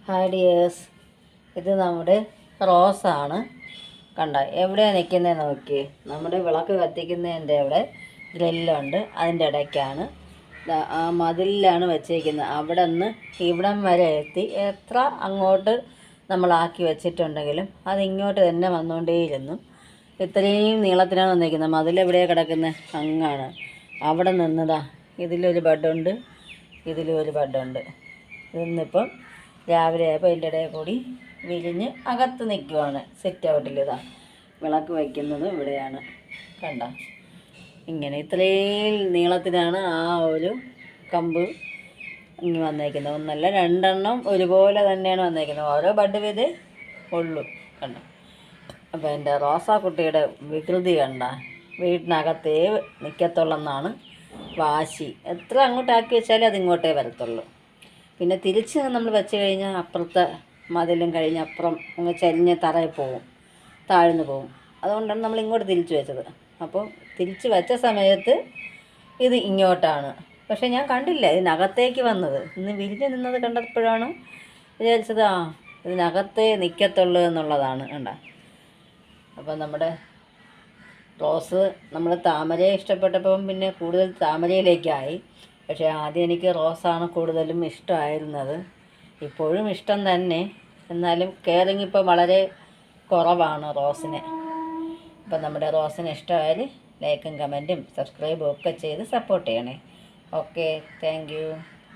Hi dears, ഇത് നമ്മുടെ റോസാണ്. കണ്ട എവിടെയാണ് നിൽക്കുന്നത് നോക്കി. നമ്മുടെ വിളക്ക് കത്തിക്കുന്നതിൻ്റെ അവിടെ ഗ്രില്ലുണ്ട്, അതിൻ്റെ ഇടയ്ക്കാണ്. ആ മതിലിലാണ് വെച്ചേക്കുന്നത്. അവിടെ നിന്ന് ഇവിടം വരെ എത്തി. എത്ര അങ്ങോട്ട് നമ്മളാക്കി വെച്ചിട്ടുണ്ടെങ്കിലും അതിങ്ങോട്ട് തന്നെ വന്നുകൊണ്ടേയിരുന്നു. ഇത്രയും നീളത്തിനാണ് വന്നിരിക്കുന്നത്. മതിലെവിടെയാണ് കിടക്കുന്നത്? അങ്ങാണ്. അവിടെ നിന്നതാ. ഇതിലൊരു ബഡുണ്ട്, ഇതിലും ഒരു ബഡുണ്ട്. ഇന്നിപ്പം രാവിലെ ആയപ്പോൾ അതിൻ്റെ ഇടയിൽ കൂടി വിരിഞ്ഞ് അകത്ത് നിൽക്കുവാണ്. സെറ്റ് ഔട്ടിൽ ഇതാ വിളക്ക് വയ്ക്കുന്നത് ഇവിടെയാണ്. കണ്ട ഇങ്ങനെ ഇത്രയും നീളത്തിനാണ് ആ ഒരു കമ്പ് ഇങ്ങ് വന്നേക്കുന്നത്. ഒന്നല്ല രണ്ടെണ്ണം ഒരുപോലെ തന്നെയാണ് വന്നേക്കുന്നത്. ഓരോ ബഡ് വീതേ ഉള്ളൂ. കണ്ട അപ്പോൾ എൻ്റെ റോസാക്കുട്ടിയുടെ വികൃതി കണ്ട. വീട്ടിനകത്തേ നിൽക്കത്തുള്ളെന്നാണ് വാശി. എത്ര അങ്ങോട്ടാക്കി വെച്ചാലും അതിങ്ങോട്ടേ വരത്തുള്ളൂ. പിന്നെ തിരിച്ച് നമ്മൾ വെച്ച് കഴിഞ്ഞാൽ അപ്പുറത്തെ മതിലും കഴിഞ്ഞ് അപ്പുറം അങ്ങ് ചരിഞ്ഞ് തറയിൽ പോവും, താഴ്ന്നു പോവും. അതുകൊണ്ടാണ് നമ്മൾ ഇങ്ങോട്ട് തിരിച്ച് വെച്ചത്. അപ്പോൾ തിരിച്ച് വെച്ച സമയത്ത് ഇത് ഇങ്ങോട്ടാണ്. പക്ഷേ ഞാൻ കണ്ടില്ല ഇതിനകത്തേക്ക് വന്നത്. ഇന്ന് വിരിഞ്ഞ് നിന്നത് കണ്ടപ്പോഴാണ് വിചാരിച്ചത് ഇതിനകത്തേ നിൽക്കത്തുള്ളൂ എന്നുള്ളതാണ്. കണ്ട അപ്പോൾ നമ്മുടെ റോസ് നമ്മൾ താമരയെ ഇഷ്ടപ്പെട്ടപ്പം പിന്നെ കൂടുതൽ താമരയിലേക്കായി. പക്ഷേ ആദ്യം എനിക്ക് റോസാണ് കൂടുതലും ഇഷ്ടമായിരുന്നത്. ഇപ്പോഴും ഇഷ്ടം തന്നെ, എന്നാലും കെയറിങ് ഇപ്പോൾ വളരെ കുറവാണ് റോസിന്. അപ്പം നമ്മുടെ റോസിന് ഇഷ്ടമായാൽ ലൈക്കും കമൻറ്റും സബ്സ്ക്രൈബും ഒക്കെ ചെയ്ത് സപ്പോർട്ട് ചെയ്യണേ. Okay, thank you.